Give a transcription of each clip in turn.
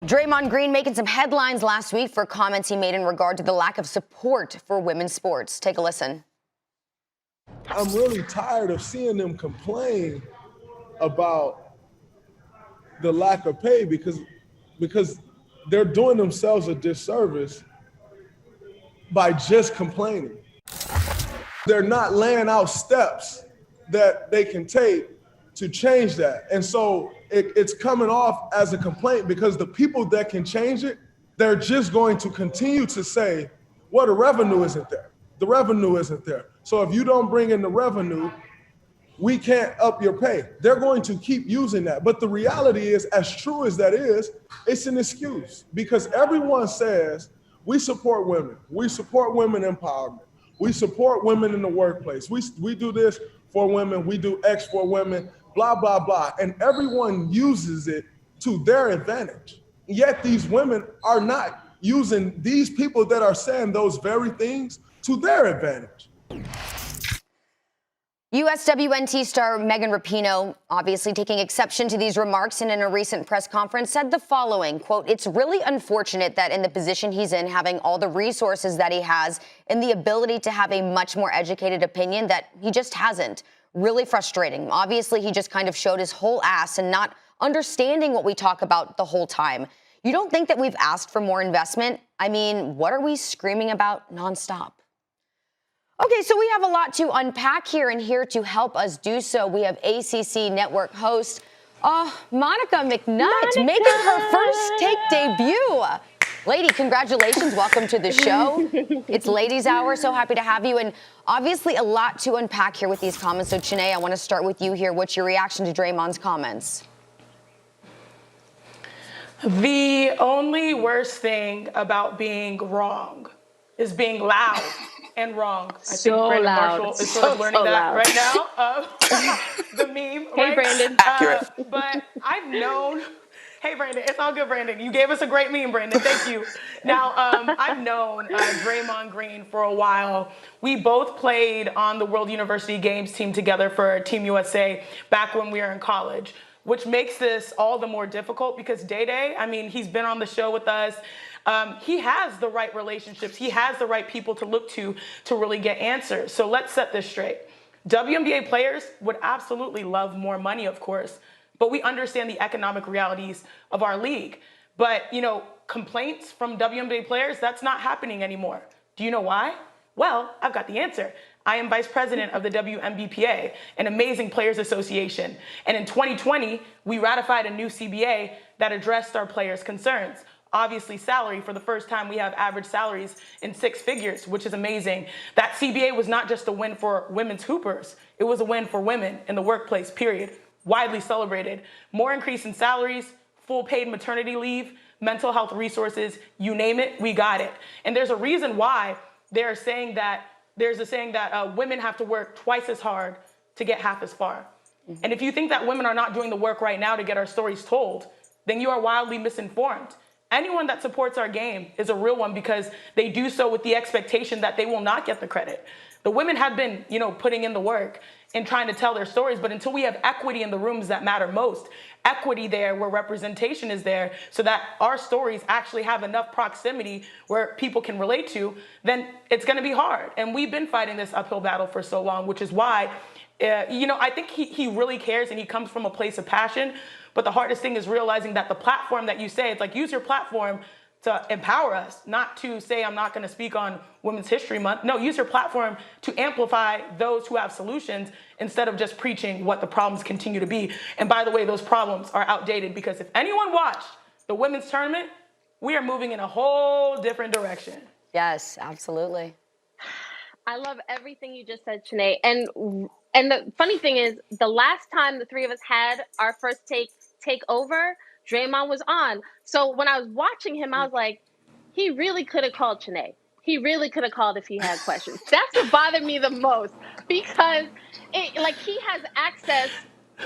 Draymond Green making some headlines last week for comments he made in regard to the lack of support for women's sports. Take a listen. I'm really tired of seeing them complain about the lack of pay because they're doing themselves a disservice by just complaining. They're not laying out steps that they can take to change that. And so it's coming off as a complaint because the people that can change it, they're just going to continue to say, well, the revenue isn't there. The revenue isn't there. So if you don't bring in the revenue, we can't up your pay. They're going to keep using that. But the reality is, as true as that is, it's an excuse because everyone says, we support women. We support women empowerment. We support women in the workplace. We do this for women. We do X for women, blah, blah, blah. And everyone uses it to their advantage. Yet these women are not using these people that are saying those very things to their advantage. USWNT star Megan Rapinoe, obviously taking exception to these remarks and in a recent press conference, said the following, quote, "It's really unfortunate that in the position he's in, having all the resources that he has and the ability to have a much more educated opinion that he just hasn't. Really frustrating. Obviously, he just kind of showed his whole ass and not understanding what we talk about the whole time. You don't think that we've asked for more investment? I mean, what are we screaming about nonstop?" Okay, so we have a lot to unpack here, and here to help us do so, we have ACC Network host Monica McNutt making her first Take debut. Lady, congratulations. Welcome to the show. It's Ladies Hour. So happy to have you. And obviously a lot to unpack here with these comments. So, Chiney, I want to start with you here. What's your reaction to Draymond's comments? The only worst thing about being wrong is being loud and wrong. I think Brandon loud. Marshall is sort of learning that right now. The meme. Hey, right? Brandon. Accurate. But I've known. Hey, Brandon. It's all good, Brandon. You gave us a great meme, Brandon. Thank you. Now, I've known Draymond Green for a while. We both played on the World University Games team together for Team USA back when we were in college, which makes this all the more difficult because Day-Day, I mean, he's been on the show with us. He has the right relationships. He has the right people to look to really get answers. So let's set this straight. WNBA players would absolutely love more money, of course, but we understand the economic realities of our league. But, you know, complaints from WNBA players, that's not happening anymore. Do you know why? Well, I've got the answer. I am vice president of the WNBPA, an amazing players association. And in 2020, we ratified a new CBA that addressed our players' concerns. Obviously, salary. For the first time, we have average salaries in 6 figures, which is amazing. That CBA was not just a win for women's hoopers. It was a win for women in the workplace, period. Widely celebrated. More increase in salaries, full paid maternity leave, mental health resources, you name it, we got it. And there's a reason why there's a saying that women have to work twice as hard to get half as far. Mm-hmm. And if you think that women are not doing the work right now to get our stories told, then you are wildly misinformed. Anyone that supports our game is a real one because they do so with the expectation that they will not get the credit. The women have been, putting in the work and trying to tell their stories, but until we have equity in the rooms that matter most, equity there where representation is there so that our stories actually have enough proximity where people can relate to, then it's going to be hard. And we've been fighting this uphill battle for so long, which is why, I think he really cares and he comes from a place of passion. But the hardest thing is realizing that the platform that you say, it's like use your platform to empower us, not to say I'm not going to speak on Women's History Month. No, use your platform to amplify those who have solutions instead of just preaching what the problems continue to be. And by the way, those problems are outdated because if anyone watched the women's tournament, we are moving in a whole different direction. Yes, absolutely. I love everything you just said, Chiney. And the funny thing is, the last time the three of us had our first take over, Draymond was on. So when I was watching him, I was like, he really could have called Chiney. He really could have called if he had questions. That's what bothered me the most because he has access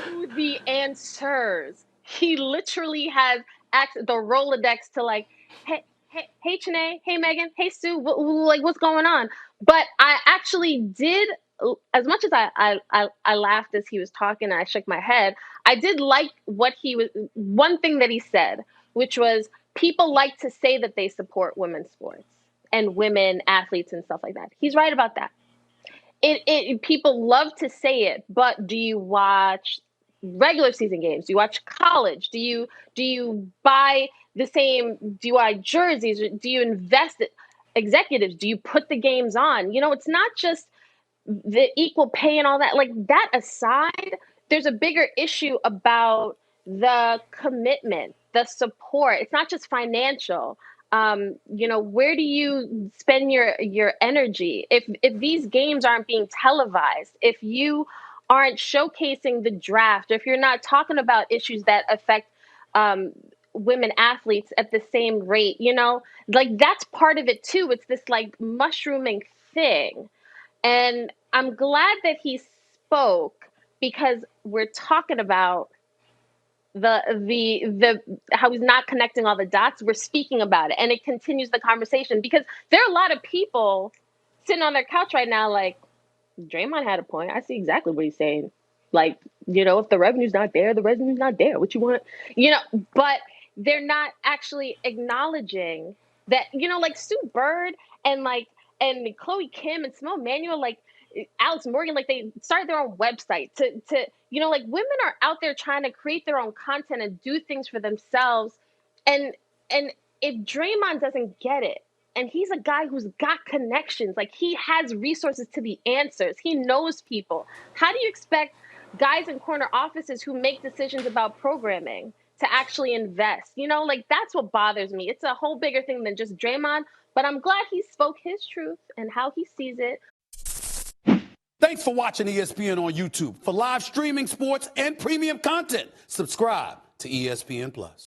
to the answers. He literally has access, the Rolodex to hey, Chiney, hey, Megan, hey, Sue, what's going on? But I actually did, as much as I laughed as he was talking and I shook my head, I did like one thing that he said, which was people like to say that they support women's sports and women athletes and stuff like that. He's right about that. People love to say it, but do you watch regular season games? Do you watch college? Do you buy the same? Do you buy jerseys? Do you invest it? Executives, do you put the games on? It's not just the equal pay and all that. Like, that aside, there's a bigger issue about the commitment, the support. It's not just financial. Where do you spend your energy if these games aren't being televised, if you aren't showcasing the draft, if you're not talking about issues that affect women athletes at the same rate, like, that's part of it too. It's this like mushrooming thing. And I'm glad that he spoke, because we're talking about the how he's not connecting all the dots. We're speaking about it, and it continues the conversation, because there are a lot of people sitting on their couch right now like, Draymond had a point. I see exactly what he's saying. Like, if the revenue's not there, the revenue's not there. What you want? But they're not actually acknowledging that, like Sue Bird and Chloe Kim and Simone Manuel, like Alex Morgan, like, they started their own website to like, women are out there trying to create their own content and do things for themselves. And if Draymond doesn't get it, and he's a guy who's got connections, like, he has resources to the answers, he knows people, how do you expect guys in corner offices who make decisions about programming to actually invest? Like, that's what bothers me. It's a whole bigger thing than just Draymond, but I'm glad he spoke his truth and how he sees it. Thanks for watching ESPN on YouTube. For live streaming, sports, and premium content, subscribe to ESPN+.